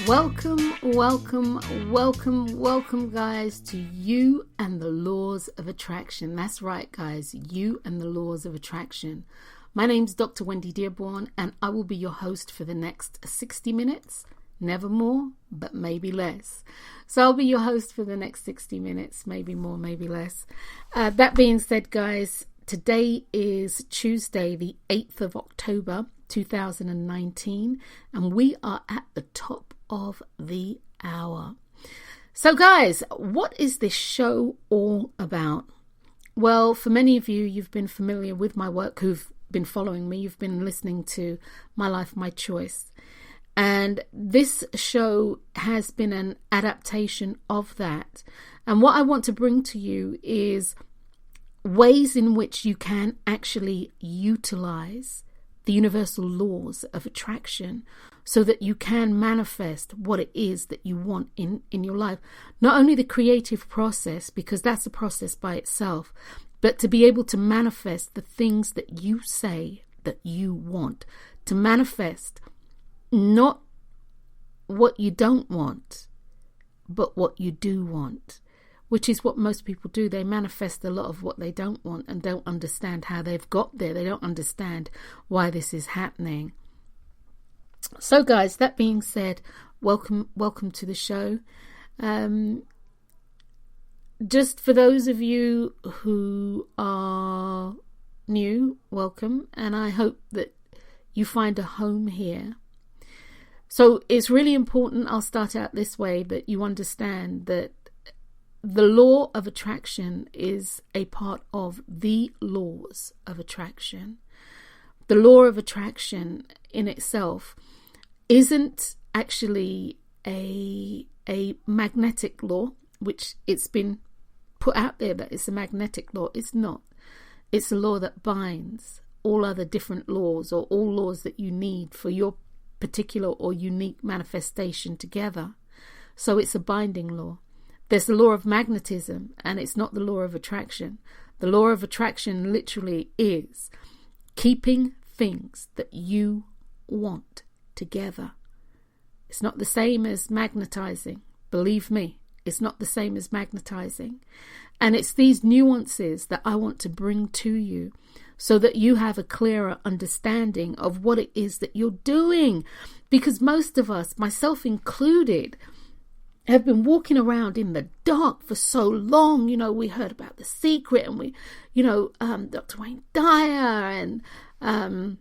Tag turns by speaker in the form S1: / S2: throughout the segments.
S1: Welcome, guys, to You and the Laws of Attraction. That's right, guys, You and the Laws of Attraction. My name's Dr. Wendy Dearborn, and I will be your host for the next 60 minutes. Never more, but maybe less. So I'll be your host for the next 60 minutes, maybe more, maybe less. That being said, guys, today is Tuesday, the 8th of October, 2019, and we are at the top of the hour. So guys, what is this show all about? Well, for many of you, you've been familiar with my work, who've been following me. You've been listening to My Life, My Choice. And this show has been an adaptation of that. And what I want to bring to you is ways in which you can actually utilize the universal laws of attraction so that you can manifest what it is that you want in your life. Not only the creative process, because that's a process by itself, but to be able to manifest the things that you say that you want. To manifest not what you don't want, but what you do want, which is what most people do. They manifest a lot of what they don't want and don't understand how they've got there. They don't understand why this is happening. So guys, that being said, welcome to the show. Just for those of you who are new, welcome, and I hope that you find a home here. So it's really important, I'll start out this way, that you understand that the law of attraction is a part of the laws of attraction. The law of attraction in itself isn't actually a magnetic law, which it's been put out there that it's a magnetic law. It's not. It's a law that binds all other different laws, or all laws that you need for your particular or unique manifestation together. So it's a binding law. There's the law of magnetism, and it's not the law of attraction. The law of attraction literally is keeping things that you want together. It's not the same as magnetizing. Believe me, it's not the same as magnetizing. And it's these nuances that I want to bring to you so that you have a clearer understanding of what it is that you're doing. Because most of us, myself included, have been walking around in the dark for so long. You know, we heard about The Secret, and Dr. Wayne Dyer, and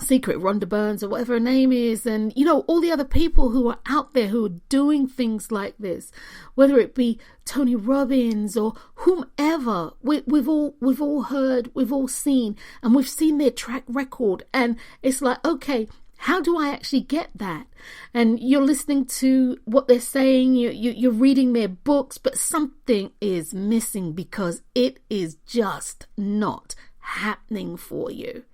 S1: Secret Rhonda Burns, or whatever her name is, and all the other people who are out there who are doing things like this, whether it be Tony Robbins or whomever. We've all heard, we've all seen, and we've seen their track record, and it's like, okay, how do I actually get that? And you're listening to what they're saying, you're reading their books, but something is missing because it is just not happening for you.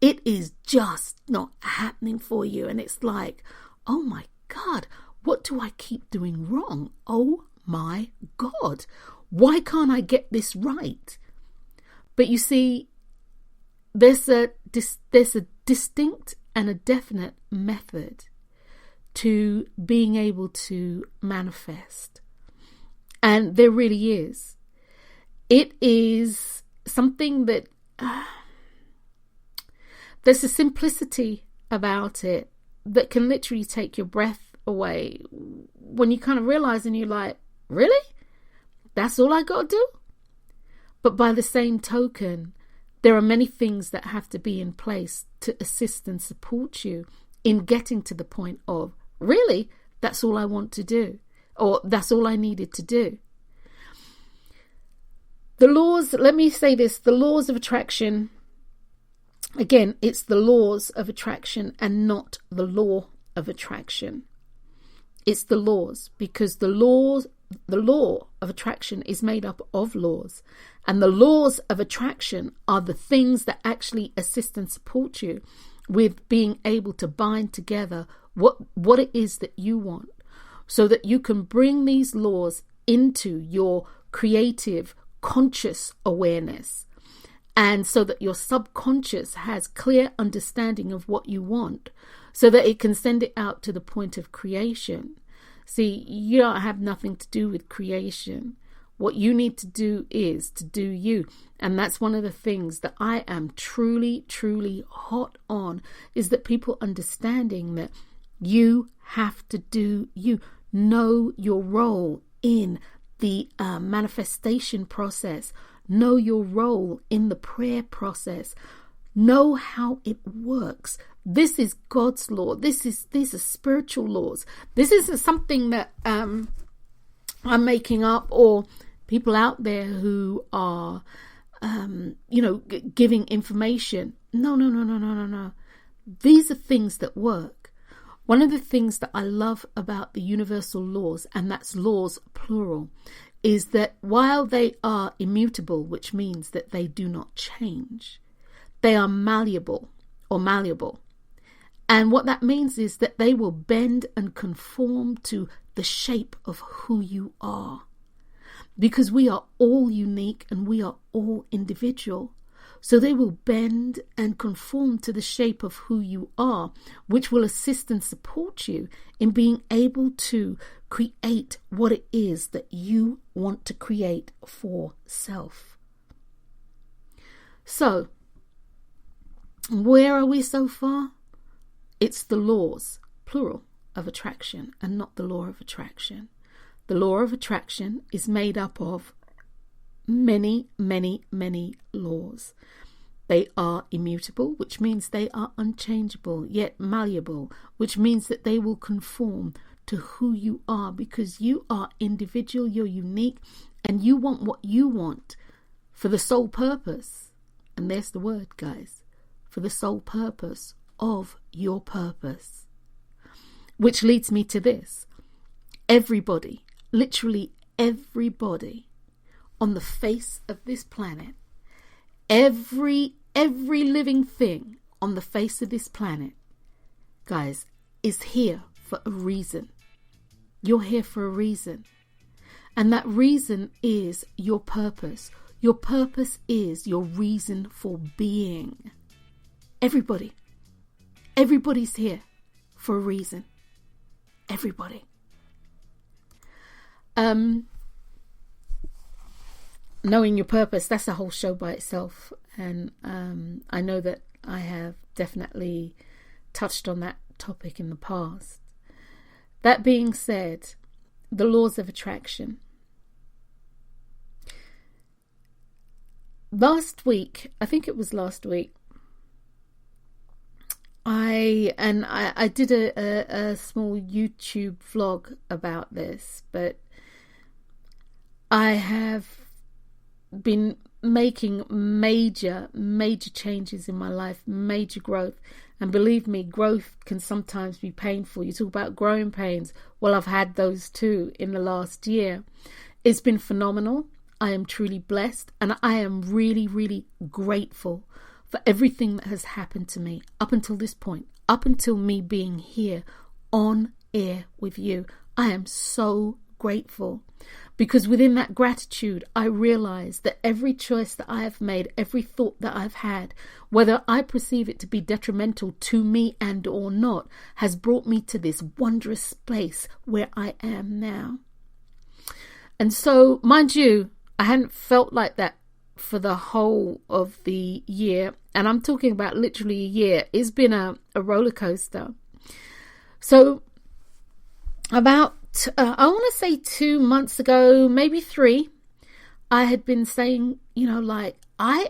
S1: It is just not happening for you. And it's like, oh my God, what do I keep doing wrong? Oh my God, why can't I get this right? But you see, there's a distinct and a definite method to being able to manifest. And there really is. It is something that there's a simplicity about it that can literally take your breath away when you kind of realize, and you're like, really? That's all I got to do? But by the same token, there are many things that have to be in place to assist and support you in getting to the point of, really, that's all I want to do, or that's all I needed to do. The laws, let me say this, the laws of attraction, again, it's the laws of attraction and not the law of attraction. It's the laws, because the law of attraction is made up of laws. And the laws of attraction are the things that actually assist and support you with being able to bind together what it is that you want, so that you can bring these laws into your creative, conscious awareness. And so that your subconscious has clear understanding of what you want, so that it can send it out to the point of creation. See, you don't have nothing to do with creation. What you need to do is to do you. And that's one of the things that I am truly, truly hot on, is that people understanding that you have to do you. Know your role in the manifestation process. Know your role in the prayer process. Know how it works. This is God's law. These are spiritual laws. This isn't something that I'm making up, or people out there who are, giving information. No. These are things that work. One of the things that I love about the universal laws, and that's laws plural, is that while they are immutable, which means that they do not change, they are malleable or malleable. And what that means is that they will bend and conform to the shape of who you are. Because we are all unique and we are all individual. So they will bend and conform to the shape of who you are, which will assist and support you in being able to create what it is that you want to create for self. So, where are we so far? It's the laws, plural, of attraction, and not the law of attraction. The law of attraction is made up of many, many, many laws. They are immutable, which means they are unchangeable, yet malleable, which means that they will conform to who you are, because you are individual, you're unique, and you want what you want for the sole purpose. And there's the word, guys, for the sole purpose of your purpose. Which leads me to this. Everybody, literally everybody on the face of this planet, every living thing on the face of this planet, guys, is here for a reason. You're here for a reason. And that reason is your purpose. Your purpose is your reason for being. Everybody's here for a reason. Everybody. Knowing your purpose, that's a whole show by itself. And I know that I have definitely touched on that topic in the past. That being said, the laws of attraction. Last week, I think it was last week, I did a small YouTube vlog about this, but I have been making major changes in my life, major growth. And believe me, growth can sometimes be painful. You talk about growing pains. Well, I've had those too in the last year. It's been phenomenal. I am truly blessed, and I am really, really grateful for everything that has happened to me up until this point, up until me being here on air with you. I am so grateful, because within that gratitude, I realize that every choice that I have made, every thought that I've had, whether I perceive it to be detrimental to me and or not, has brought me to this wondrous place where I am now. And so, mind you, I hadn't felt like that for the whole of the year. And I'm talking about literally a year. It's been a roller coaster. So about, I want to say 2 months ago, maybe 3, I had been saying, I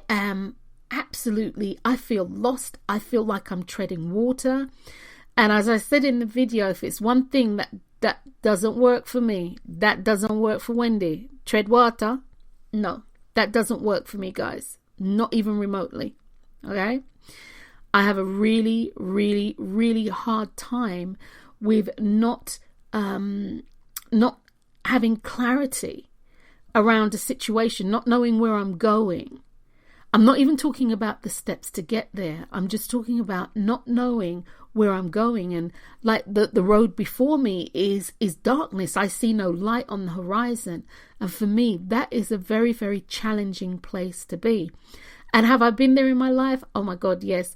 S1: feel lost. I feel like I'm treading water. And as I said in the video, if it's one thing that doesn't work for me, that doesn't work for Wendy. Tread water? No, that doesn't work for me, guys. Not even remotely. Okay? I have a really, really, really hard time with not having clarity around a situation, not knowing where I'm going. I'm not even talking about the steps to get there. I'm just talking about not knowing where I'm going. And like the road before me is darkness. I see no light on the horizon. And for me, that is a very, very challenging place to be. And have I been there in my life? Oh my God, yes.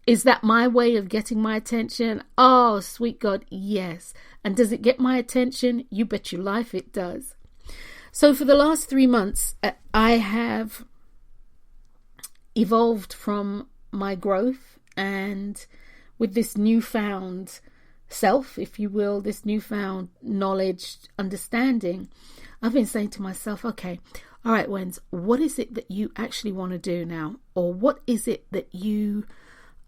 S1: Is that my way of getting my attention? Oh, sweet God, yes. And does it get my attention? You bet your life it does. So for the last 3 months, I have evolved from my growth, and with this newfound self, if you will, this newfound knowledge, understanding, I've been saying to myself, okay, all right, Wens, what is it that you actually want to do now? Or what is it that you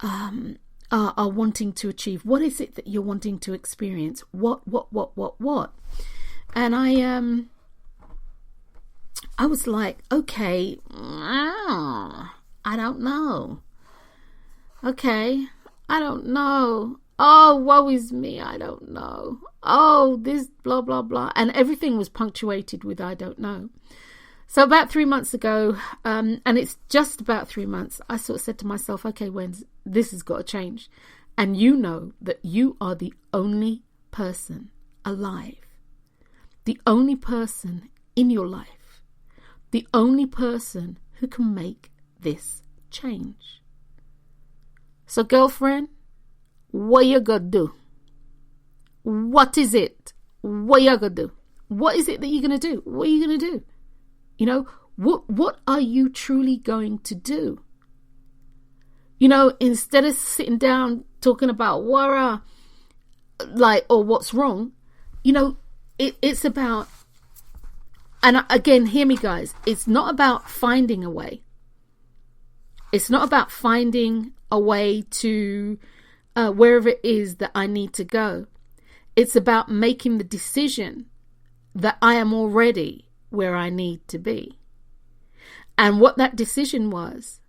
S1: are wanting to achieve? What is it that you're wanting to experience? What? And I was like, okay, I don't know. Okay, I don't know. Oh, woe is me, I don't know. Oh, this blah, blah, blah. And everything was punctuated with I don't know. So about 3 months ago, and it's just about 3 months, I sort of said to myself, okay, Wens, this has got to change. And you know that you are the only person alive, the only person in your life, the only person who can make this change. So girlfriend, what you gonna do? What is it? What you gonna do? What is it that you're gonna do? What are you gonna do? You know, what are you truly going to do? You know, instead of sitting down talking about or what's wrong, you know, it's about, and again, hear me guys, it's not about finding a way. It's not about finding a way to wherever it is that I need to go. It's about making the decision that I am already where I need to be. And what that decision was,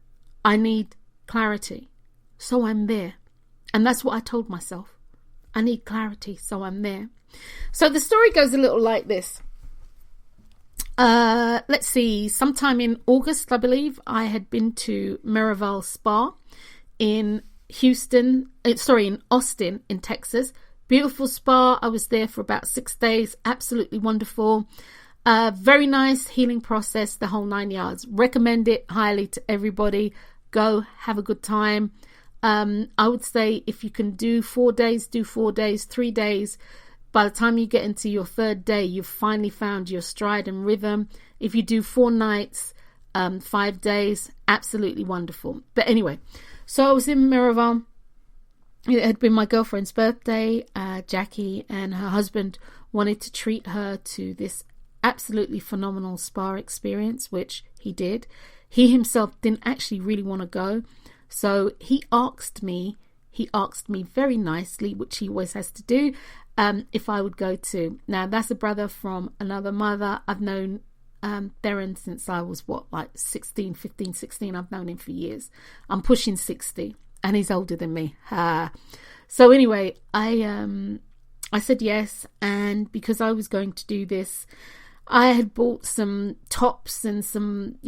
S1: I need clarity. So I'm there. And that's what I told myself. I need clarity, so I'm there. So the story goes a little like this. Let's see, sometime in August, I believe, I had been to Miraval Spa in Austin, in Texas. Beautiful spa. I was there for about 6 days. Absolutely wonderful. Very nice healing process, the whole 9 yards. Recommend it highly to everybody. Go have a good time. I would say if you can do 4 days, do 4 days, 3 days. By the time you get into your 3rd day, you've finally found your stride and rhythm. If you do 4 nights, 5 days, absolutely wonderful. But anyway, so I was in Miraval. It had been my girlfriend's birthday. Jackie and her husband wanted to treat her to this absolutely phenomenal spa experience, which he did. He himself didn't actually really want to go. So he asked me very nicely, which he always has to do, if I would go too. Now, that's a brother from another mother. I've known Theron since I was 15, 16. I've known him for years. I'm pushing 60 and he's older than me. So anyway, I said yes. And because I was going to do this, I had bought some tops and some,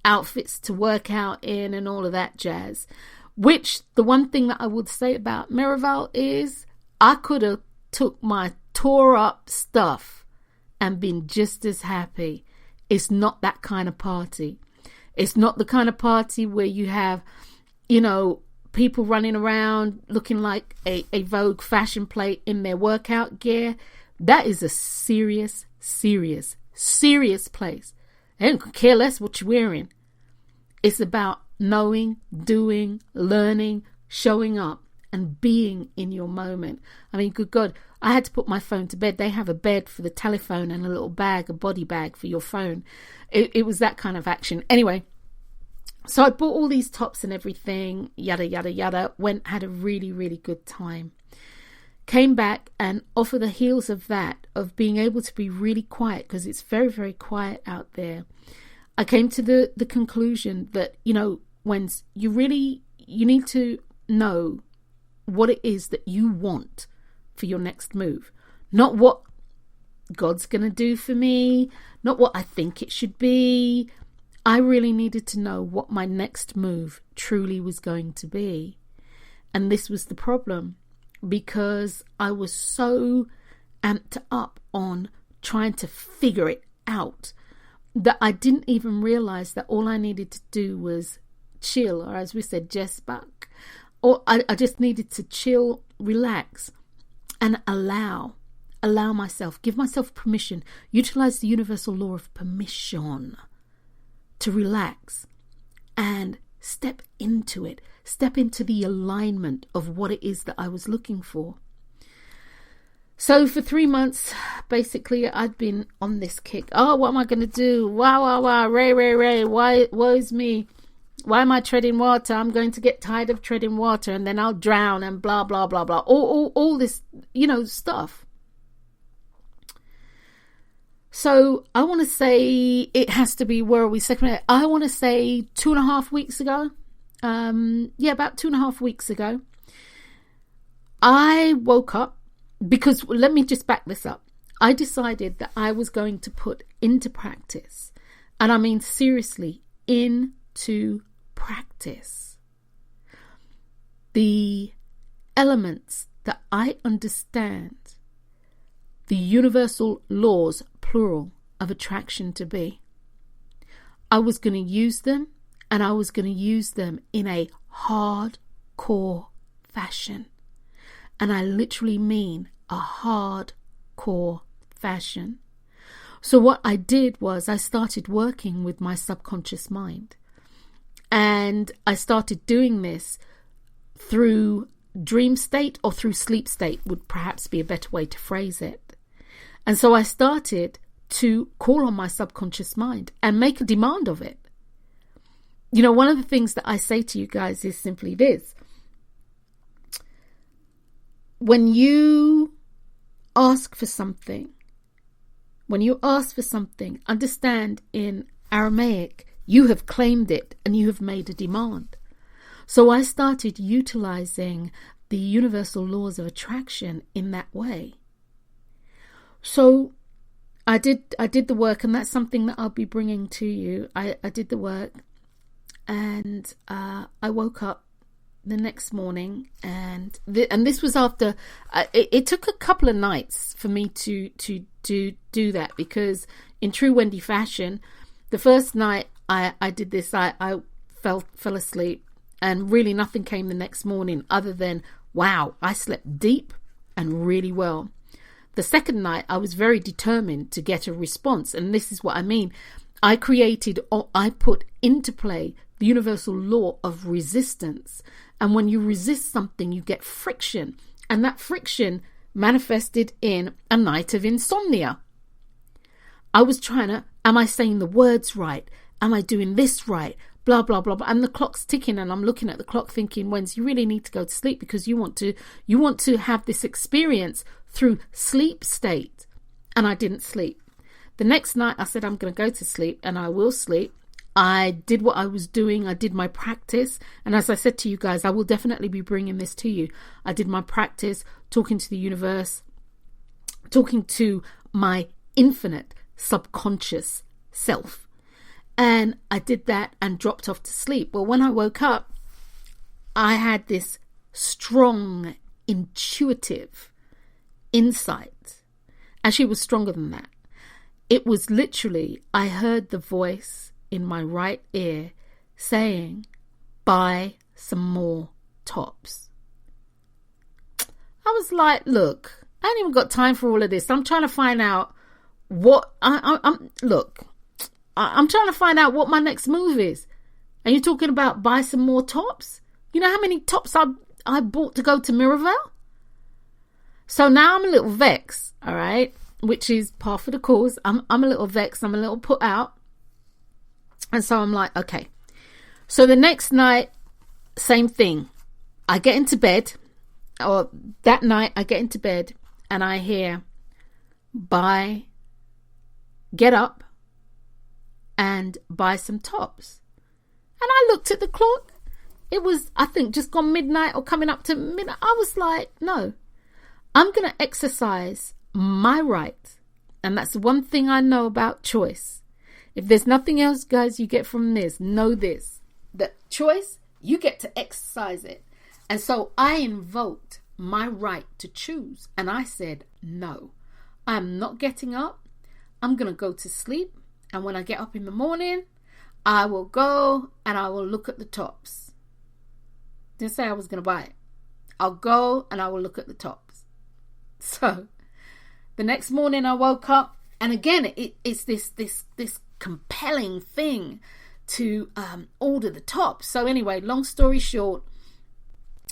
S1: outfits to work out in and all of that jazz. Which, the one thing that I would say about Miraval is I could have took my tore up stuff and been just as happy. It's not that kind of party. It's not the kind of party where you have, people running around looking like a Vogue fashion plate in their workout gear. That is a serious place. They don't care less what you're wearing. It's about knowing, doing, learning, showing up and being in your moment. I mean, good God, I had to put my phone to bed. They have a bed for the telephone and a little bag, a body bag for your phone. It was that kind of action. Anyway, so I bought all these tops and everything, yada, yada, yada. Went, had a really, really good time. Came back, and off of the heels of that, of being able to be really quiet, because it's very, very quiet out there, I came to the conclusion that, when you need to know what it is that you want for your next move. Not what God's going to do for me, not what I think it should be. I really needed to know what my next move truly was going to be. And this was the problem, because I was so amped up on trying to figure it out that I didn't even realize that all I needed to do was chill, or as we said, just back. Or I just needed to chill, relax, and allow myself, give myself permission, utilize the universal law of permission to relax and step into it, step into the alignment of what it is that I was looking for. So for 3 months, basically, I'd been on this kick. Oh, what am I going to do? Wow, Ray, why, woe's me? Why am I treading water? I'm going to get tired of treading water and then I'll drown and blah, blah, blah, blah. All this, stuff. So I want to say it has to be, where are we? I want to say 2.5 weeks ago. About 2.5 weeks ago. I woke up because, let me just back this up. I decided that I was going to put into practice, and I mean seriously, into practice, the elements that I understand the universal laws, plural, of attraction to be. I was going to use them, and I was going to use them in a hardcore fashion. And I literally mean a hardcore fashion. So what I did was I started working with my subconscious mind. And I started doing this through dream state, or through sleep state would perhaps be a better way to phrase it. And so I started to call on my subconscious mind and make a demand of it. One of the things that I say to you guys is simply this. When you ask for something, understand in Aramaic, you have claimed it and you have made a demand. So I started utilizing the universal laws of attraction in that way. So I did the work, and that's something that I'll be bringing to you. I did the work, and I woke up the next morning, and this was after it took a couple of nights for me to do that, because in true Wendy fashion, the first night I did this, I fell asleep, and really nothing came the next morning other than, wow, I slept deep and really well. The second night I was very determined to get a response, and this is what I mean. I put into play the universal law of resistance. And when you resist something, you get friction. And that friction manifested in a night of insomnia. I was am I saying the words right? Am I doing this right? Blah, blah, blah, blah. And the clock's ticking, and I'm looking at the clock thinking, Wens, you really need to go to sleep, because you want to have this experience through sleep state. And I didn't sleep. The next night I said, I'm going to go to sleep, and I will sleep. I did what I was doing. I did my practice. And as I said to you guys, I will definitely be bringing this to you. I did my practice, talking to the universe, talking to my infinite subconscious self. And I did that and dropped off to sleep. Well, when I woke up, I had this strong, intuitive insight. Actually, it was stronger than that. It was literally, I heard the voice in my right ear saying, buy some more tops. I was like, look, I ain't even got time for all of this. I'm trying to find out what I'm trying to find out what my next move is. And you're talking about buy some more tops? You know how many tops I bought to go to Miraval? So now I'm a little vexed, all right? Which is par for the course. I'm a little vexed. I'm a little put out. And so I'm like, okay. So the next night, same thing. I get into bed, or that night I get into bed, and I hear, get up and buy some tops. And I looked at the clock. It was, I think, just gone midnight or coming up to midnight. I was like, no, I'm going to exercise my right. And that's the one thing I know about choice. If there's nothing else, guys, you get from this, know this. The choice, you get to exercise it. And so I invoked my right to choose. And I said, no, I'm not getting up. I'm going to go to sleep. And when I get up in the morning, I will go and I will look at the tops. Didn't say I was going to buy it. I'll go and I will look at the tops. So the next morning I woke up, and again it's this compelling thing to order the tops. So anyway, long story short,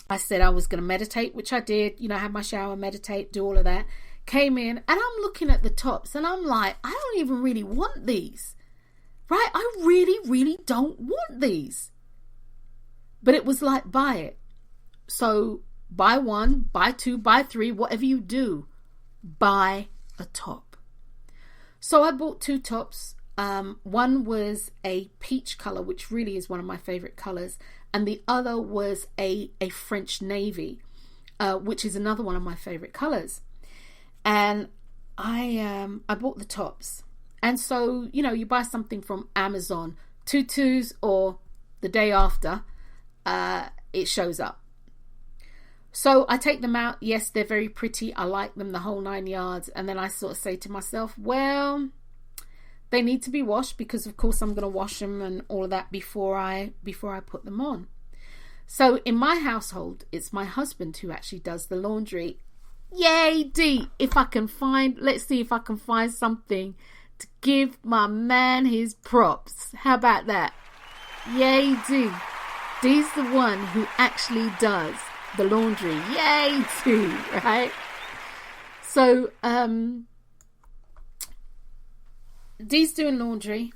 S1: I said I was going to meditate, which I did. Have my shower, meditate, do all of that. Came in and I'm looking at the tops and I'm like, I don't even really want these. Right? I really, really don't want these. But it was like, buy it. So buy one, buy two, buy three, whatever you do, buy a top. So I bought 2 tops. One was a peach color, which really is one of my favorite colors. And the other was a French navy, which is another one of my favorite colors. And I bought the tops. And so, you buy something from Amazon, tutus, or the day after, it shows up. So I take them out. Yes, they're very pretty. I like them, the whole 9 yards. And then I sort of say to myself, well, they need to be washed because, of course, I'm going to wash them and all of that before I put them on. So in my household, it's my husband who actually does the laundry. Yay, Dee! Let's see if I can find something to give my man his props. How about that? Yay, Dee! Dee's the one who actually does the laundry. Yay, Dee! Right? So, Dee's doing laundry,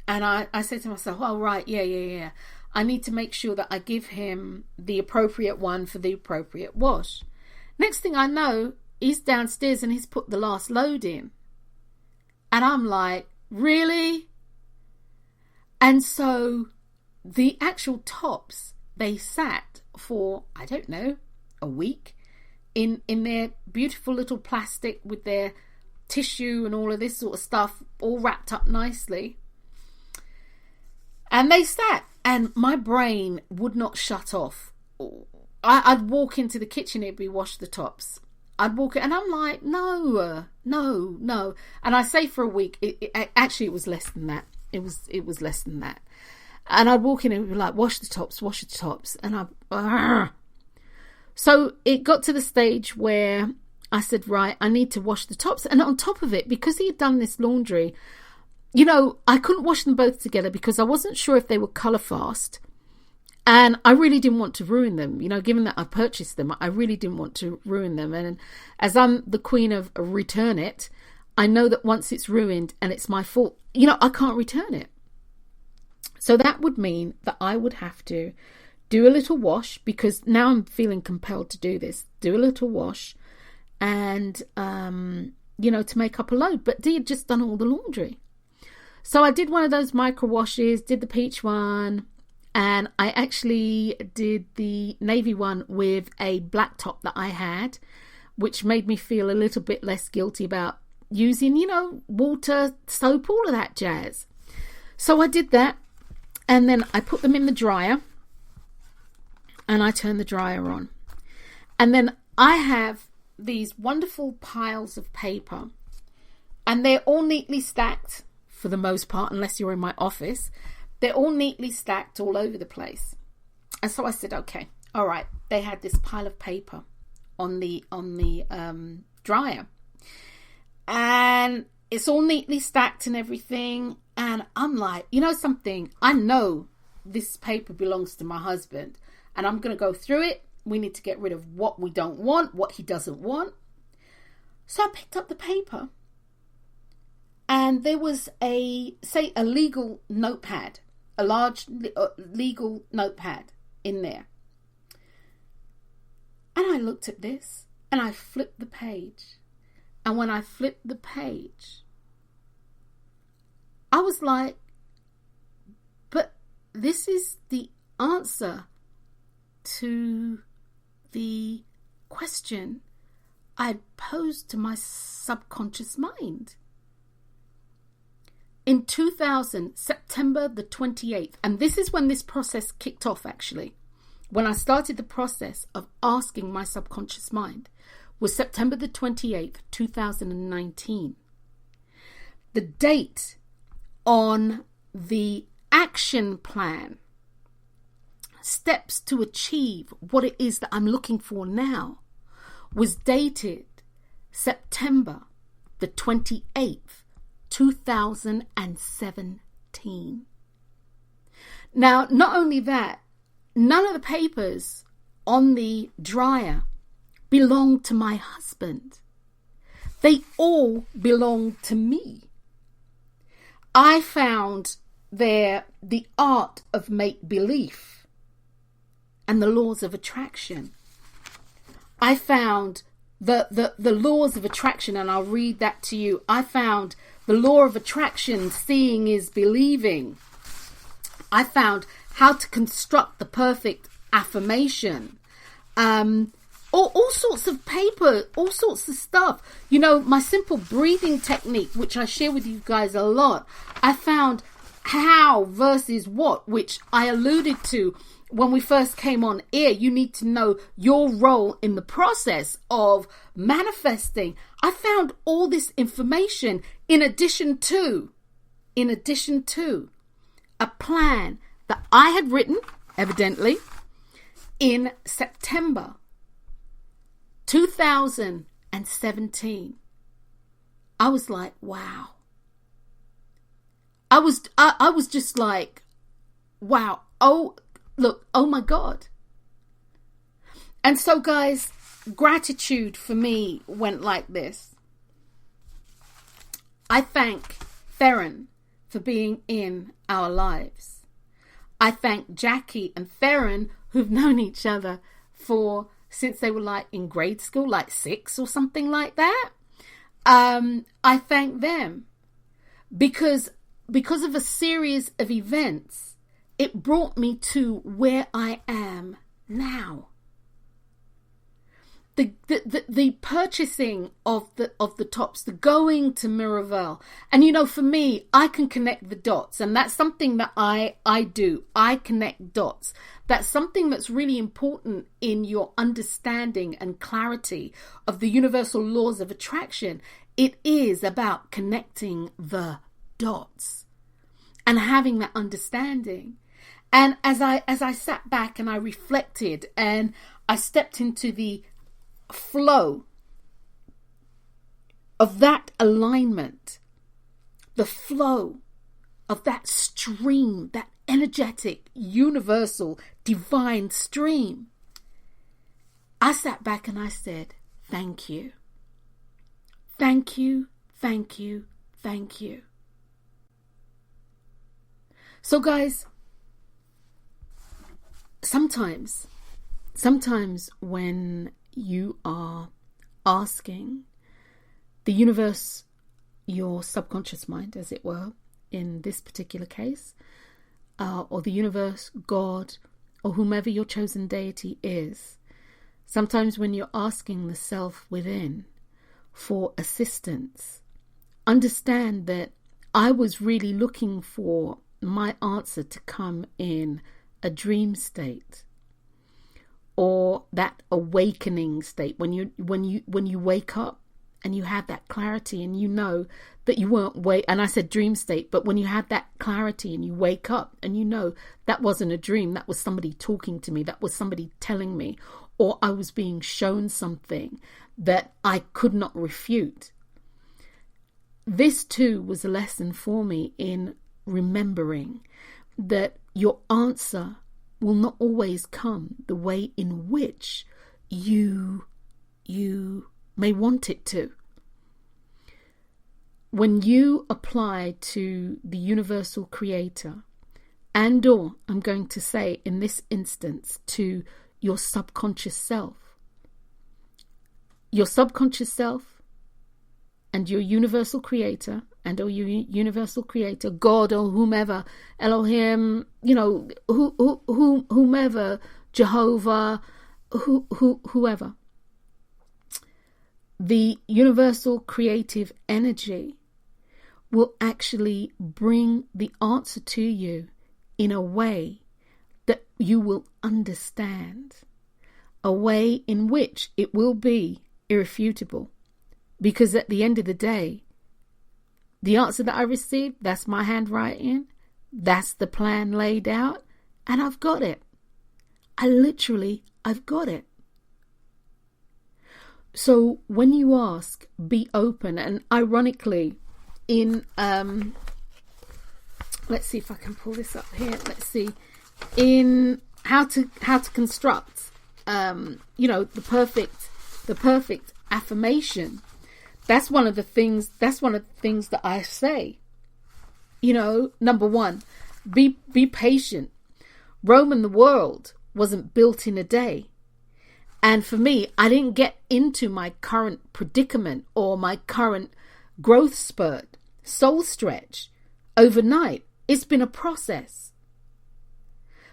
S1: and I said to myself, oh, right, yeah. I need to make sure that I give him the appropriate one for the appropriate wash. Next thing I know, he's downstairs and he's put the last load in. And I'm like, really? And so the actual tops, they sat for, I don't know, a week in their beautiful little plastic with their tissue and all of this sort of stuff all wrapped up nicely. And they sat, and my brain would not shut off. I'd walk into the kitchen, it'd be wash the tops. I'd walk in and I'm like, no. And I say for a week, actually it was less than that. It was less than that. And I'd walk in and be like, wash the tops. And so it got to the stage where I said, right, I need to wash the tops. And on top of it, because he had done this laundry, I couldn't wash them both together because I wasn't sure if they were colour fast. And I really didn't want to ruin them. Given that I purchased them, I really didn't want to ruin them. And as I'm the queen of return it, I know that once it's ruined and it's my fault, I can't return it. So that would mean that I would have to do a little wash, because now I'm feeling compelled to do this. Do a little wash and, to make up a load. But Dee had just done all the laundry. So I did one of those micro washes, did the peach one. And I actually did the navy one with a black top that I had, which made me feel a little bit less guilty about using, water, soap, all of that jazz. So I did that. And then I put them in the dryer. And I turned the dryer on. And then I have these wonderful piles of paper. And they're all neatly stacked for the most part, unless you're in my office. They're all neatly stacked all over the place. And so I said, okay, all right. They had this pile of paper on the dryer. And it's all neatly stacked and everything. And I'm like, something? I know this paper belongs to my husband. And I'm going to go through it. We need to get rid of what we don't want, what he doesn't want. So I picked up the paper. And there was a legal notepad. A large legal notepad in there. And I looked at this and I flipped the page. And when I flipped the page, I was like, but this is the answer to the question I'd posed to my subconscious mind. In 2000, September the 28th, and this is when this process kicked off actually, when I started the process of asking my subconscious mind, was September the 28th, 2019. The date on the action plan, steps to achieve what it is that I'm looking for now, was dated September the 28th, 2017. Now, not only that, none of the papers on the dryer belong to my husband. They all belong to me. I found there the art of make-believe and the laws of attraction. I found the laws of attraction, and I'll read that to you. I found the law of attraction, seeing is believing. I found how to construct the perfect affirmation. All sorts of paper, all sorts of stuff. You know, my simple breathing technique, which I share with you guys a lot. I found how versus what, which I alluded to when we first came on air. You need to know your role in the process of manifesting. I found all this information in addition to a plan that I had written, evidently, in September 2017. I was like, wow. I was just like, wow. Oh, look, oh my God. And so, guys, gratitude for me went like this. I thank Theron for being in our lives. I thank Jackie and Theron, who've known each other since they were like in grade school, like 6 or something like that. I thank them because of a series of events, it brought me to where I am now. The purchasing of the tops, the going to Miraval. And you know, for me, I can connect the dots, and that's something that I do. I connect dots. That's something that's really important in your understanding and clarity of the universal laws of attraction. It is about connecting the dots and having that understanding. And as I sat back and I reflected and I stepped into the flow of that alignment, the flow of that stream, that energetic, universal, divine stream, I sat back and I said, thank you. Thank you, thank you, thank you. So guys, sometimes when you are asking the universe, your subconscious mind, as it were, in this particular case, or the universe, God, or whomever your chosen deity is, sometimes when you're asking the self within for assistance, understand that I was really looking for my answer to come in a dream state, or that awakening state when you wake up and you have that clarity and you know that you weren't and I said dream state, but when you have that clarity and you wake up and you know that wasn't a dream, that was somebody talking to me, that was somebody telling me, or I was being shown something that I could not refute. This too was a lesson for me in remembering that your answer will not always come the way in which you may want it to. When you apply to the universal creator, and or I'm going to say in this instance to your subconscious self and your universal creator and or your universal creator, God or whomever, Elohim, you know, whomever, Jehovah, whoever, the universal creative energy will actually bring the answer to you in a way that you will understand, a way in which it will be irrefutable. Because at the end of the day, the answer that I received, that's my handwriting, That's the plan laid out, and I've got it. I've got it. So when you ask, be open. And ironically, in let's see if I can pull this up here. Let's see, in how to construct the perfect affirmation. That's one of the things that I say. Number one, be patient. Rome and the world wasn't built in a day. And for me, I didn't get into my current predicament or my current growth spurt, soul stretch overnight. It's been a process.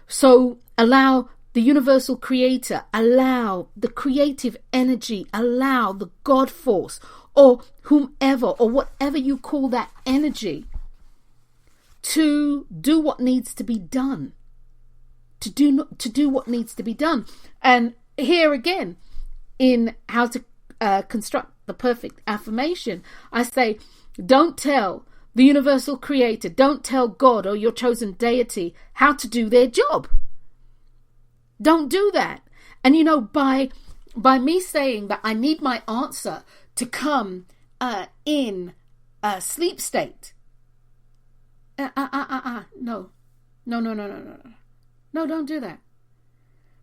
S1: So allow the universal creator, allow the creative energy, allow the God force or whomever or whatever you call that energy to do what needs to be done. To do what needs to be done. And here again, in how to construct the perfect affirmation, I say, don't tell the universal creator, don't tell God or your chosen deity how to do their job. Don't do that. And by me saying that I need my answer to come in a sleep state. No, don't do that.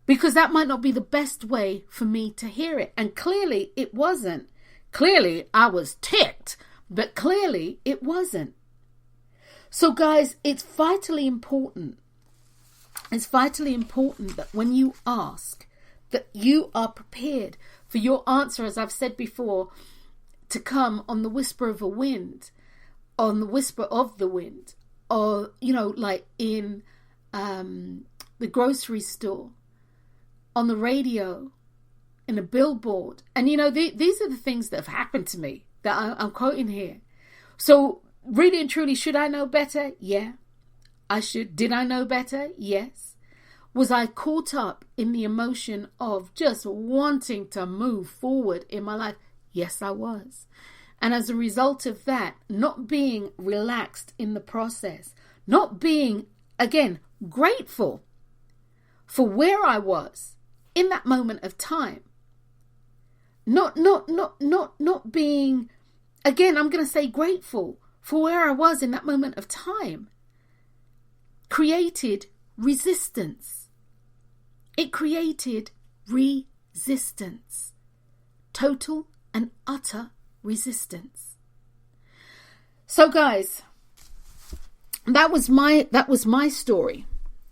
S1: Because that might not be the best way for me to hear it. And clearly it wasn't. Clearly I was ticked, but clearly it wasn't. So guys, it's vitally important. It's vitally important that when you ask, that you are prepared for your answer, as I've said before, to come on the whisper of a wind, on the whisper of the wind, or, like in the grocery store, on the radio, in a billboard. And these are the things that have happened to me that I'm quoting here. So really and truly, should I know better? Yeah, I should. Did I know better? Yes. Was I caught up in the emotion of just wanting to move forward in my life? Yes, I was. And as a result of that, not being relaxed in the process, not being, again, grateful for where I was in that moment of time. Not being, again, I'm going to say grateful for where I was in that moment of time. Created resistance. It created resistance. Total and utter resistance. So guys, that was my story.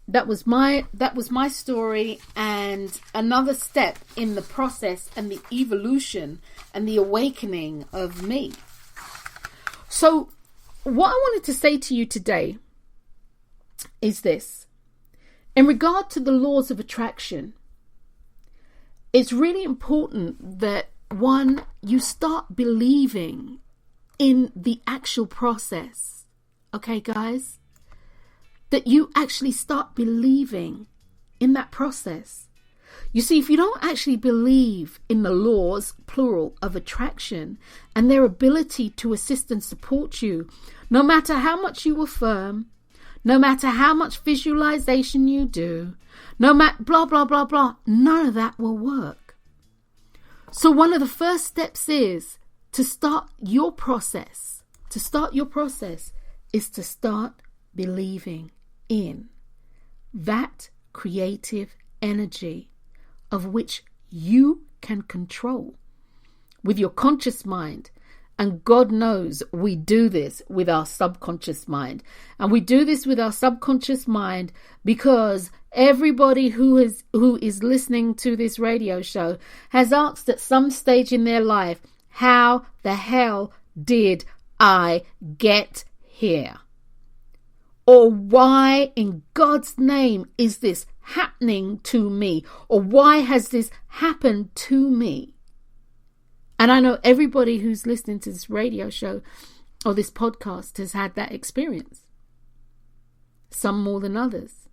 S1: That was my story, and another step in the process and the evolution and the awakening of me. So what I wanted to say to you today is this. In regard to the laws of attraction, it's really important that, one, you start believing in the actual process. Okay, guys? That you actually start believing in that process. You see, if you don't actually believe in the laws, plural, of attraction and their ability to assist and support you, no matter how much you affirm, no matter how much visualization you do, no matter blah, blah, blah, blah, none of that will work. So one of the first steps is to start your process. To start your process is to start believing in that creative energy of which you can control with your conscious mind. And God knows we do this with our subconscious mind. And we do this with our subconscious mind because everybody who is listening to this radio show has asked at some stage in their life, how the hell did I get here? Or why in God's name is this happening to me? Or why has this happened to me? And I know everybody who's listening to this radio show or this podcast has had that experience. Some more than others.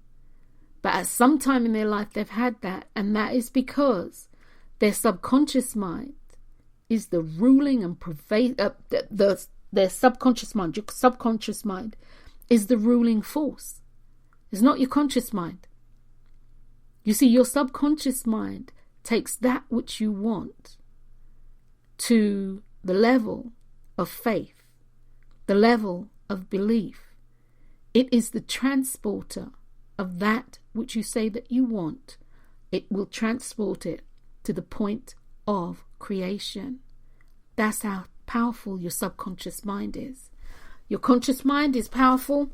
S1: But at some time in their life they've had that. And that is because their subconscious mind is the ruling and their subconscious mind, your subconscious mind, is the ruling force. It's not your conscious mind. You see, your subconscious mind takes that which you want to the level of faith, the level of belief. It is the transporter of that which you say that you want. It will transport it to the point of creation. That's how powerful your subconscious mind is. Your conscious mind is powerful.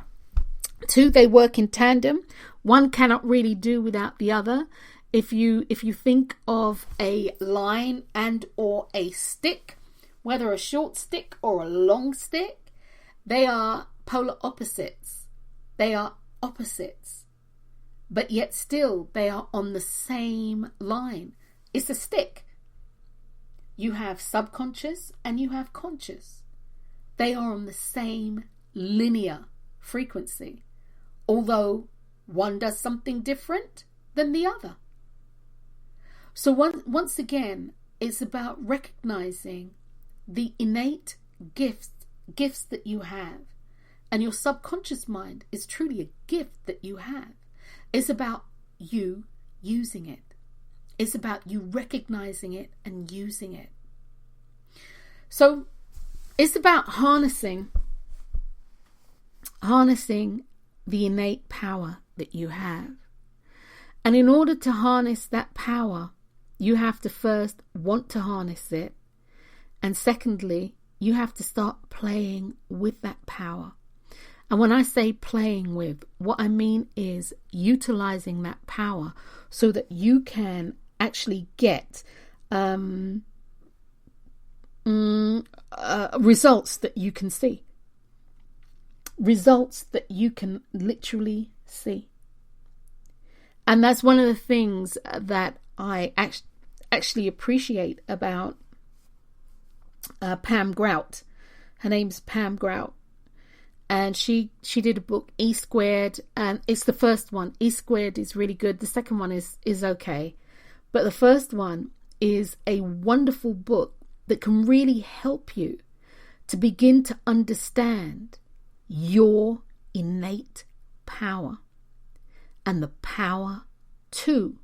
S1: Two, they work in tandem. One cannot really do without the other. If you think of a line and or a stick, whether a short stick or a long stick, they are polar opposites. They are opposites. But yet still they are on the same line. It's a stick. You have subconscious and you have conscious. They are on the same linear frequency, although one does something different than the other. So once again, it's about recognizing the innate gifts that you have. And your subconscious mind is truly a gift that you have. It's about you using it. It's about you recognizing it and using it. So it's about harnessing the innate power that you have. And in order to harness that power, you have to first want to harness it. And secondly, you have to start playing with that power. And when I say playing with, what I mean is utilizing that power so that you can actually get results that you can see. Results that you can literally see. And that's one of the things that I actually appreciate about Pam Grout. Her name's Pam Grout. And she did a book, E Squared, and it's the first one. E Squared is really good. The second one is okay. But the first one is a wonderful book that can really help you to begin to understand your innate power and the power to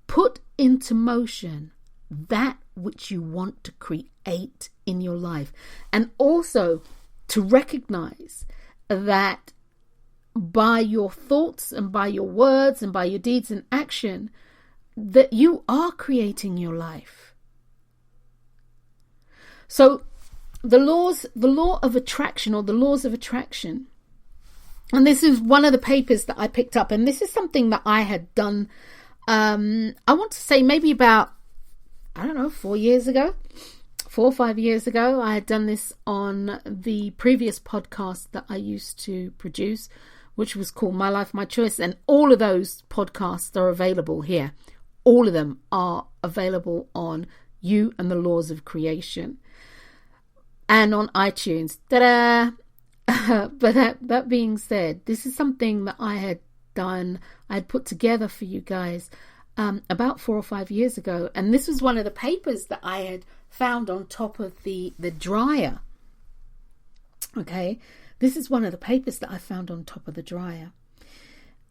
S1: put into motion that which you want to create in your life, and also to recognize that by your thoughts and by your words and by your deeds and action, that you are creating your life. So the law of attraction, or the laws of attraction, and this is one of the papers that I picked up, and this is something that I had done, I want to say maybe about, 4 or 5 years ago. I had done this on the previous podcast that I used to produce, which was called My Life, My Choice. And all of those podcasts are available here. All of them are available on You and the Laws of Creation and on iTunes. Ta-da! But that being said, this is something that I had done, I had put together for you guys about 4 or 5 years ago. And this was one of the papers that I had found on top of the dryer. Okay, this is one of the papers that I found on top of the dryer.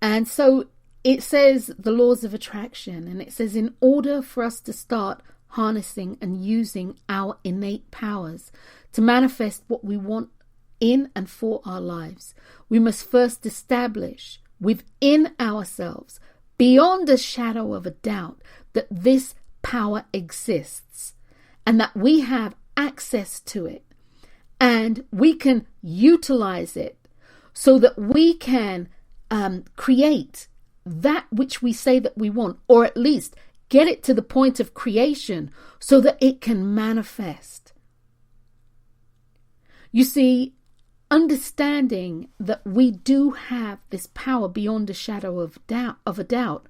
S1: And so it says the laws of attraction, and it says in order for us to start harnessing and using our innate powers to manifest what we want in and for our lives, we must first establish within ourselves, beyond a shadow of a doubt, that this power exists and that we have access to it, and we can utilize it so that we can create that which we say that we want, or at least get it to the point of creation so that it can manifest. You see, understanding that we do have this power beyond a shadow of a doubt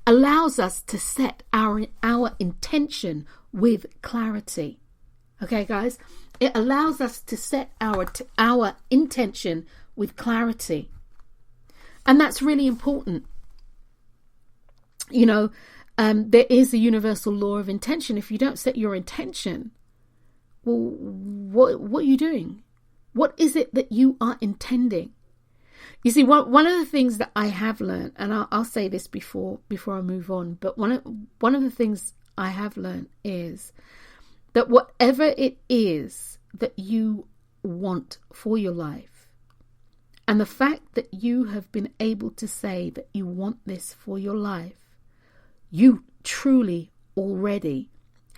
S1: allows us to set our intention with clarity. Okay, guys, it allows us to set our intention with clarity, and that's really important. You know, there is a universal law of intention. If you don't set your intention, well, what are you doing? What is it that you are intending? You see, one of the things that I have learned, and I'll say this before I move on, but one of the things I have learned is that whatever it is that you want for your life, and the fact that you have been able to say that you want this for your life, you truly already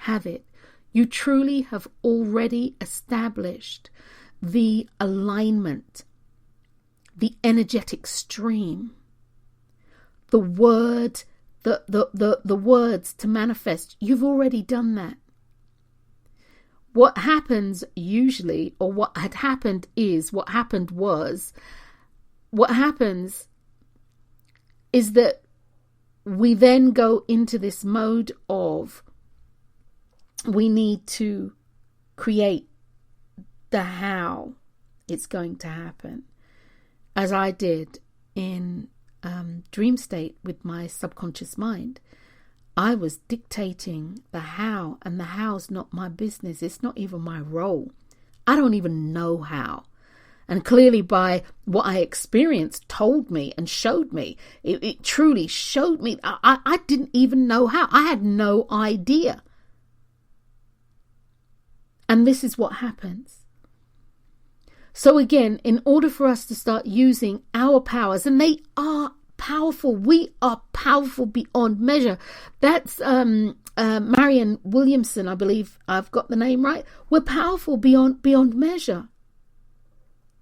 S1: have it. You truly have already established the alignment, the energetic stream, the word, the words to manifest. You've already done that. What happens usually, or what happens is that we then go into this mode of we need to create the how it's going to happen, as I did in dream state with my subconscious mind. I was dictating the how, and the how's not my business. It's not even my role. I don't even know how. And clearly by what I experienced told me and showed me, it truly showed me. I didn't even know how. I had no idea. And this is what happens. So again, in order for us to start using our powers, and they are powerful, we are powerful beyond measure. That's Marianne Williamson, I believe I've got the name right. We're powerful beyond measure.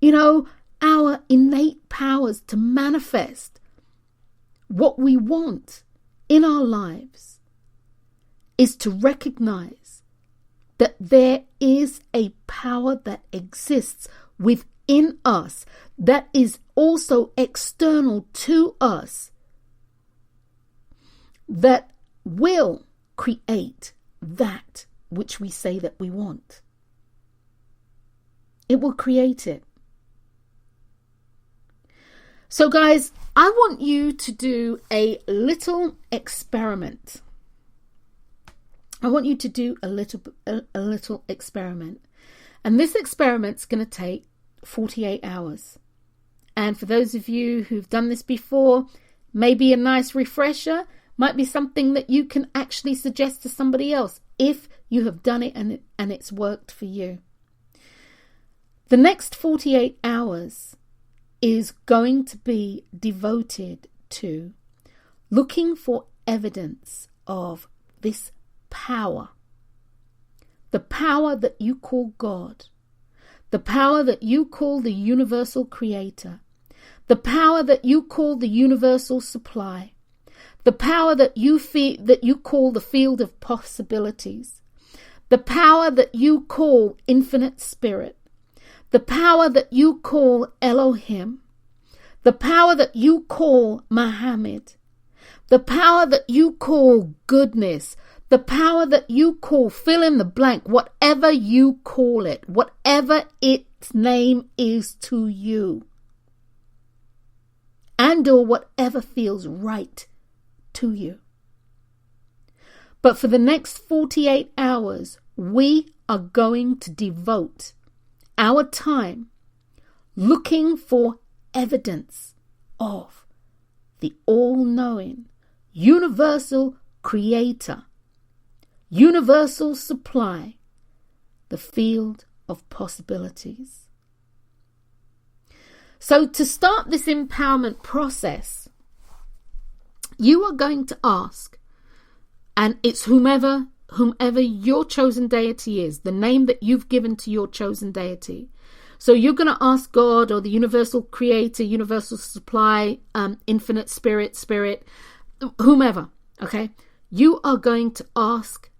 S1: You know, our innate powers to manifest what we want in our lives is to recognize that there is a power that exists within us that is also external to us that will create that which we say that we want. It will create it. So guys, I want you to do a little experiment. I want you to do a little experiment. And this experiment's going to take 48 hours. And for those of you who've done this before, maybe a nice refresher might be something that you can actually suggest to somebody else if you have done it and it's worked for you. The next 48 hours is going to be devoted to looking for evidence of this power. The power that you call God. The power that you call the universal creator. The power that you call the universal supply. The power that you call the field of possibilities. The power that you call infinite spirit. The power that you call Elohim. The power that you call Muhammad. The power that you call goodness. The power that you call fill in the blank, whatever you call it, whatever its name is to you. And or whatever feels right to you. But for the next 48 hours, we are going to devote our time looking for evidence of the all-knowing, universal creator, universal supply, the field of possibilities. So to start this empowerment process, you are going to ask, and it's whomever your chosen deity is, the name that you've given to your chosen deity. So you're going to ask God or the universal creator, universal supply, infinite spirit, whomever, okay? You are going to ask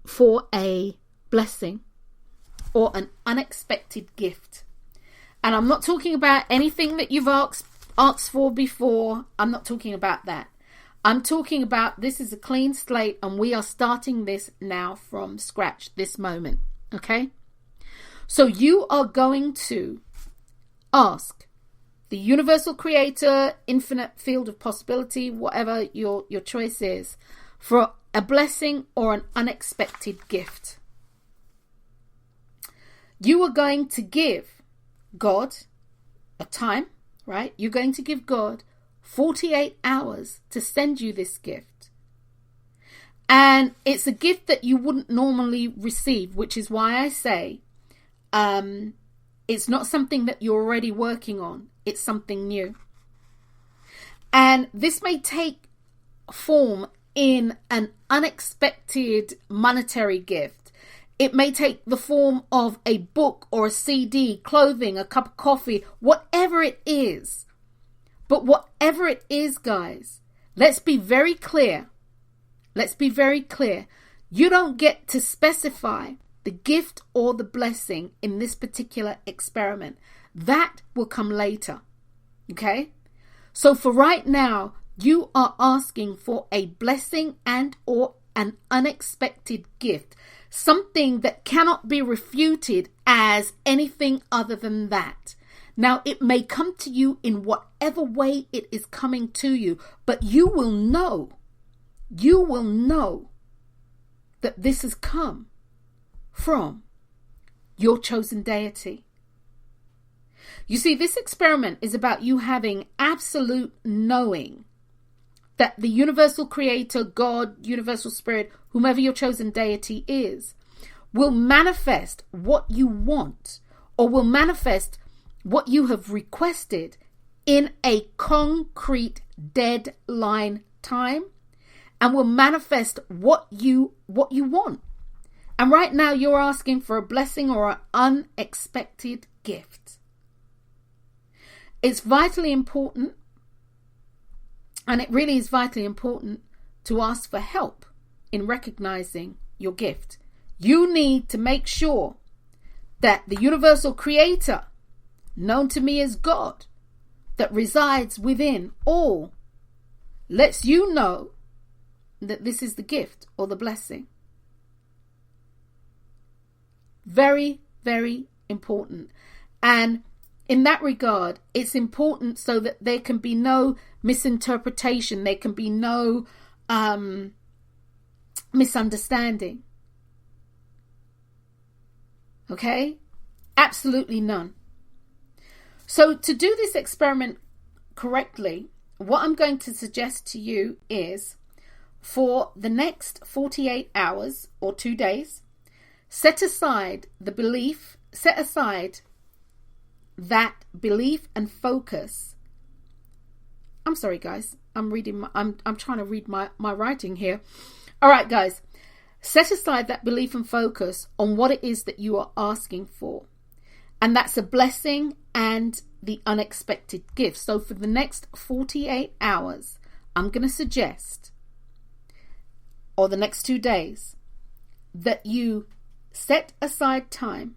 S1: for a blessing or an unexpected gift. And I'm not talking about anything that you've asked for before. I'm not talking about that. I'm talking about this is a clean slate and we are starting this now from scratch, this moment. Okay? So you are going to ask the universal creator, infinite field of possibility, whatever your choice is, for a blessing or an unexpected gift. You are going to give God a time, right? You're going to give God 48 hours to send you this gift. And it's a gift that you wouldn't normally receive, which is why I say it's not something that you're already working on. It's something new. And this may take form in an unexpected monetary gift. It may take the form of a book or a CD, clothing, a cup of coffee, whatever it is. But whatever it is, guys, let's be very clear. Let's be very clear. You don't get to specify the gift or the blessing in this particular experiment. That will come later. Okay? So for right now, you are asking for a blessing and or an unexpected gift. Something that cannot be refuted as anything other than that. Now, it may come to you in whatever way it is coming to you, but you will know that this has come from your chosen deity. You see, this experiment is about you having absolute knowing that the universal creator, God, universal spirit, whomever your chosen deity is, will manifest what you want, or will manifest what you have requested in a concrete deadline time, and will manifest what you want. And right now you're asking for a blessing or an unexpected gift. It's vitally important, and it really is vitally important, to ask for help in recognizing your gift. You need to make sure that the universal creator, known to me as God, that resides within all, lets you know that this is the gift or the blessing. Very, very important. And in that regard, it's important so that there can be no misinterpretation. There can be no misunderstanding. Okay? Absolutely none. So to do this experiment correctly, what I'm going to suggest to you is, for the next 48 hours or 2 days, set aside that belief and focus. I'm sorry, guys. I'm trying to read my writing here. All right, guys. Set aside that belief and focus on what it is that you are asking for. And that's a blessing and the unexpected gift. So for the next 48 hours, I'm going to suggest, or the next 2 days, that you set aside time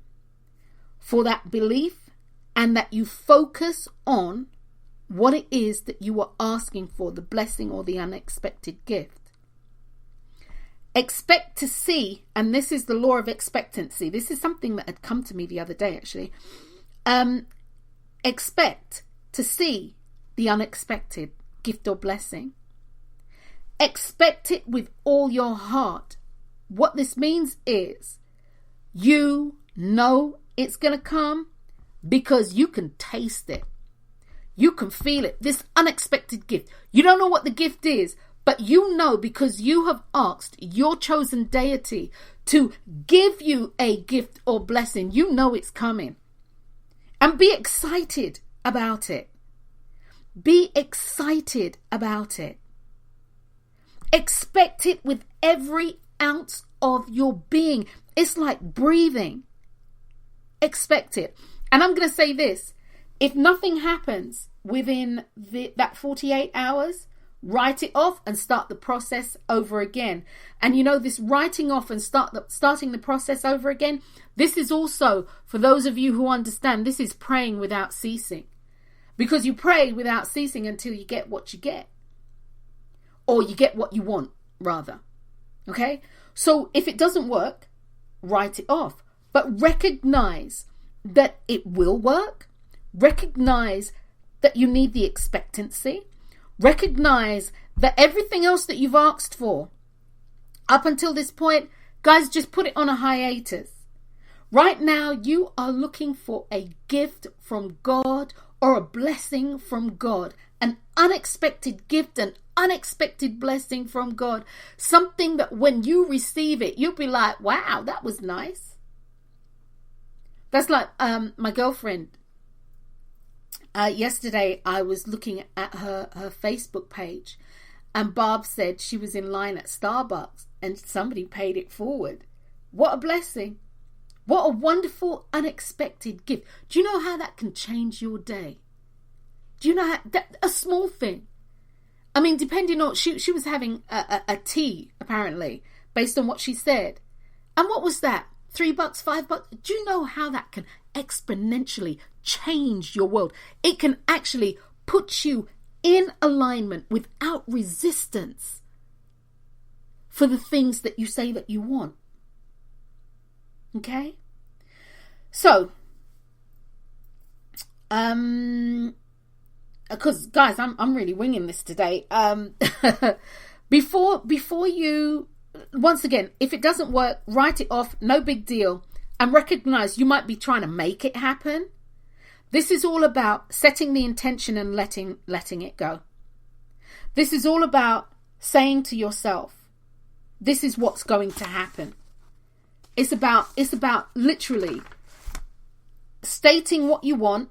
S1: for that belief and that you focus on what it is that you are asking for, the blessing or the unexpected gift. Expect to see, and this is the law of expectancy. This is something that had come to me the other day, actually. Expect to see the unexpected gift or blessing. Expect it with all your heart. What this means is, you know it's going to come because you can taste it. You can feel it. This unexpected gift. You don't know what the gift is, but you know because you have asked your chosen deity to give you a gift or blessing. You know it's coming. And be excited about it. Be excited about it. Expect it with every ounce of your being. It's like breathing. Expect it. And I'm going to say this. If nothing happens within that 48 hours, write it off and start the process over again. And you know, this writing off and starting the process over again, this is also, for those of you who understand, this is praying without ceasing. Because you pray without ceasing until you get what you get. Or you get what you want, rather. Okay? So if it doesn't work, write it off. But recognize that it will work. Recognize that you need the expectancy. Recognize that everything else that you've asked for up until this point, guys, just put it on a hiatus. Right now, you are looking for a gift from God or a blessing from God, an unexpected gift, an unexpected blessing from God. Something that when you receive it, you'll be like, wow, that was nice. That's like my girlfriend. Yesterday, I was looking at her Facebook page, and Barb said she was in line at Starbucks and somebody paid it forward. What a blessing. What a wonderful, unexpected gift. Do you know how that can change your day? Do you know how that, a small thing? I mean, depending on, she was having a tea, apparently, based on what she said. And what was that? $3, $5? Do you know how that can exponentially change your world? It can actually put you in alignment without resistance for the things that you say that you want. Okay? So, because guys, I'm really winging this today. Before you, once again, if it doesn't work, write it off, no big deal, and recognize you might be trying to make it happen. This is all about setting the intention and letting it go. This is all about saying to yourself, this is what's going to happen. It's about literally stating what you want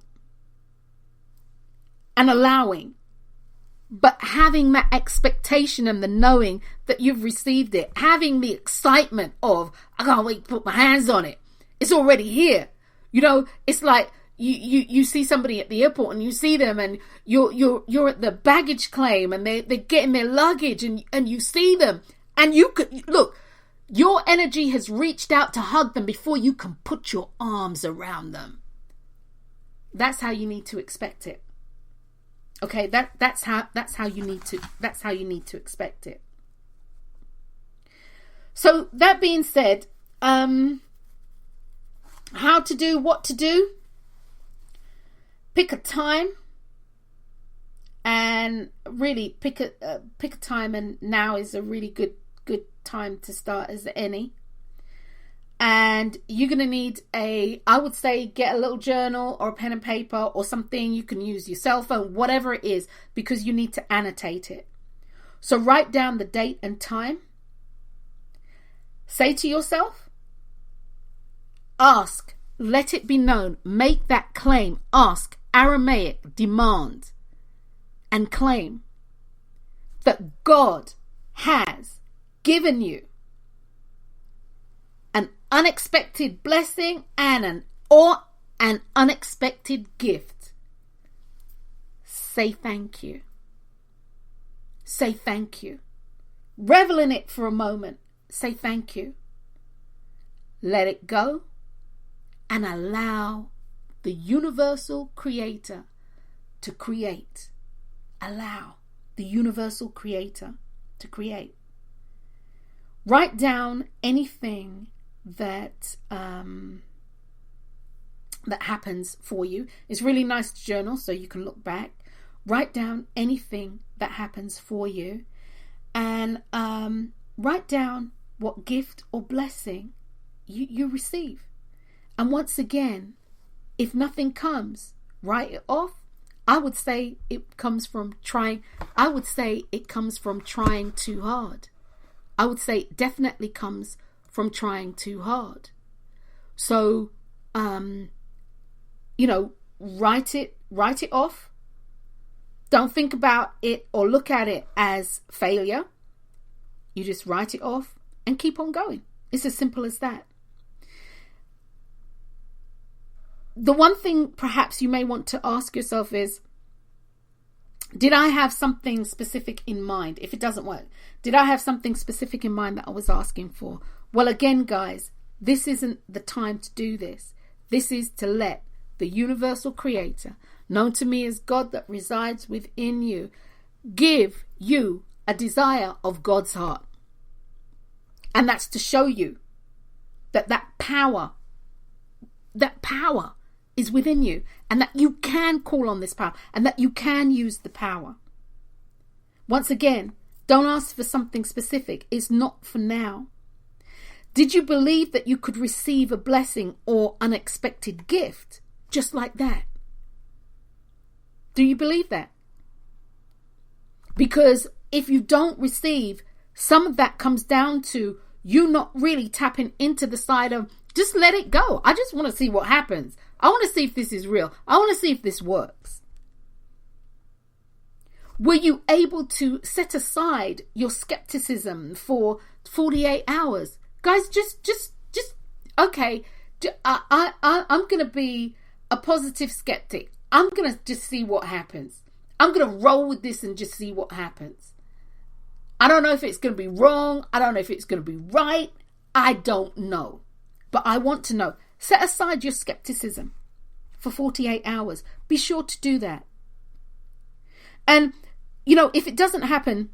S1: and allowing, but having that expectation and the knowing that you've received it, having the excitement of, I can't wait to put my hands on it. It's already here. You know, it's like you see somebody at the airport and you see them and you're at the baggage claim and they're getting their luggage and you see them and you could look. Your energy has reached out to hug them before you can put your arms around them. That's how you need to expect it. Okay, that's how you need to expect it. So that being said, how to do what to do? Pick a time, and really pick a time, and now is a really good time to start as any. And you're going to need I would say get a little journal or a pen and paper or something. You can use your cell phone, whatever it is, because you need to annotate it. So write down the date and time. Say to yourself, ask, let it be known, make that claim, ask, Aramaic, demand, and claim that God has given you an unexpected blessing and an unexpected gift. Say thank you. Say thank you. Revel in it for a moment. Say thank you. Let it go and allow the universal creator to create. Allow the universal creator to create. Write down anything that happens for you. It's really nice to journal so you can look back. Write down anything that happens for you, and write down what gift or blessing you receive. And once again, if nothing comes, write it off. I would say it comes from trying. I would say it comes from trying too hard. I would say it definitely comes from trying too hard. So, write it off. Don't think about it or look at it as failure. You just write it off and keep on going. It's as simple as that. The one thing perhaps you may want to ask yourself is, did I have something specific in mind? If it doesn't work, did I have something specific in mind that I was asking for? Well, again, guys, this isn't the time to do this. This is to let the universal creator, known to me as God that resides within you, give you a desire of God's heart. And that's to show you that power is within you, and that you can call on this power, and that you can use the power. Once again, don't ask for something specific. It's not for now. Did you believe that you could receive a blessing or unexpected gift just like that? Do you believe that? Because if you don't receive, some of that comes down to you not really tapping into the side of just let it go. I just want to see what happens. I want to see if this is real. I want to see if this works. Were you able to set aside your skepticism for 48 hours? Guys, just okay. I'm going to be a positive skeptic. I'm going to just see what happens. I'm going to roll with this and just see what happens. I don't know if it's going to be wrong. I don't know if it's going to be right. I don't know. But I want to know. Set aside your skepticism for 48 hours. Be sure to do that. And, if it doesn't happen,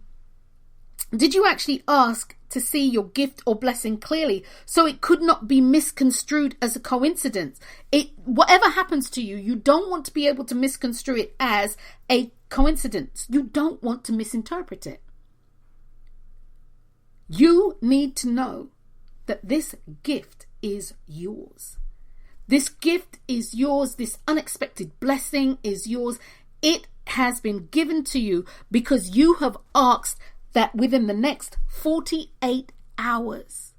S1: did you actually ask to see your gift or blessing clearly so it could not be misconstrued as a coincidence? Whatever happens to you, you don't want to be able to misconstrue it as a coincidence. You don't want to misinterpret it. You need to know that this gift is yours. This gift is yours. This unexpected blessing is yours. It has been given to you because you have asked that within the next 48 hours,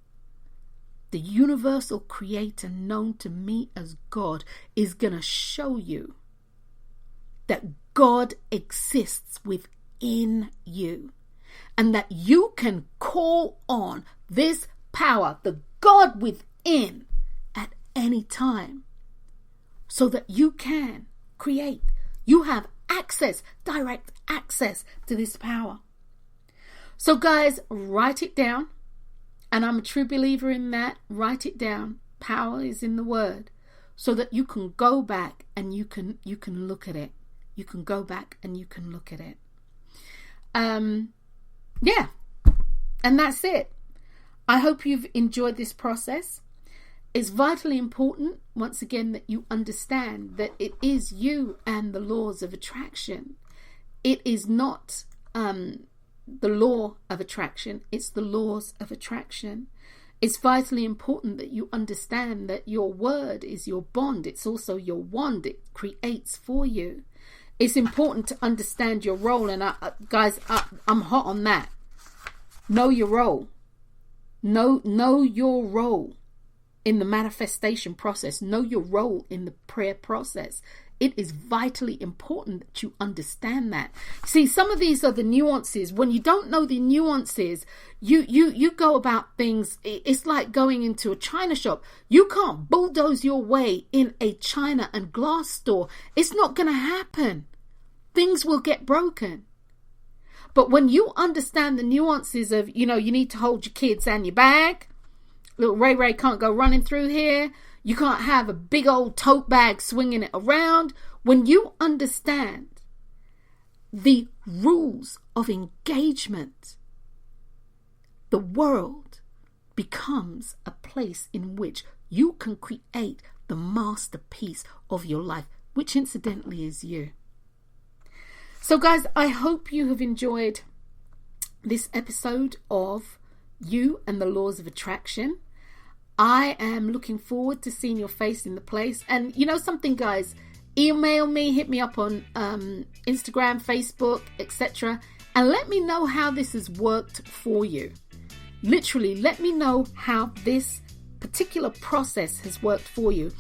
S1: the universal creator known to me as God is going to show you that God exists within you and that you can call on this power, the God within, at any time so that you can create. You have access, direct access to this power. So guys, write it down. And I'm a true believer in that. Write it down. Power is in the word. So that you can go back and you can look at it. You can go back and you can look at it. Yeah. And that's it. I hope you've enjoyed this process. It's vitally important, once again, that you understand that it is you and the laws of attraction. It is not the law of attraction. It's the laws of attraction. It's vitally important that you understand that your word is your bond. It's also your wand. It creates for you. It's important to understand your role. And guys, I'm hot on that. Know your role. Know your role in the manifestation process. Know your role in the prayer process. It is vitally important that you understand that. See, some of these are the nuances. When you don't know the nuances, you go about things. It's like going into a china shop. You can't bulldoze your way in a china and glass store. It's not going to happen. Things will get broken. But when you understand the nuances of, you need to hold your kids and your bag. Little Ray can't go running through here. You can't have a big old tote bag swinging it around. When you understand the rules of engagement, the world becomes a place in which you can create the masterpiece of your life, which incidentally is you. So guys, I hope you have enjoyed this episode of You and the Laws of Attraction. I am looking forward to seeing your face in the place. And you know something, guys, email me, hit me up on Instagram, Facebook, etc. And let me know how this has worked for you. Literally, let me know how this particular process has worked for you.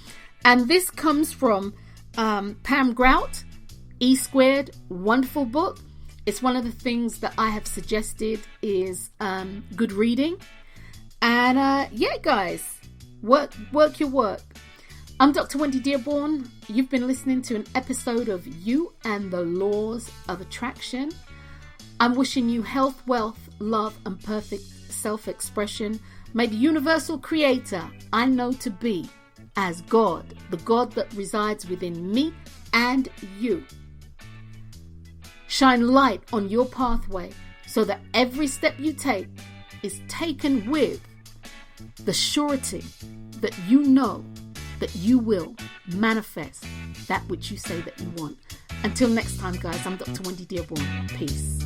S1: And this comes from Pam Grout, E Squared, wonderful book. It's one of the things that I have suggested is good reading. And yeah, guys, work your work. I'm Dr. Wendy Dearborn. You've been listening to an episode of You and the Laws of Attraction. I'm wishing you health, wealth, love, and perfect self-expression. May the universal creator I know to be as God, the God that resides within me and you, shine light on your pathway so that every step you take is taken with the surety that you know that you will manifest that which you say that you want. Until next time, guys, I'm Dr. Wendy Dearborn. Peace.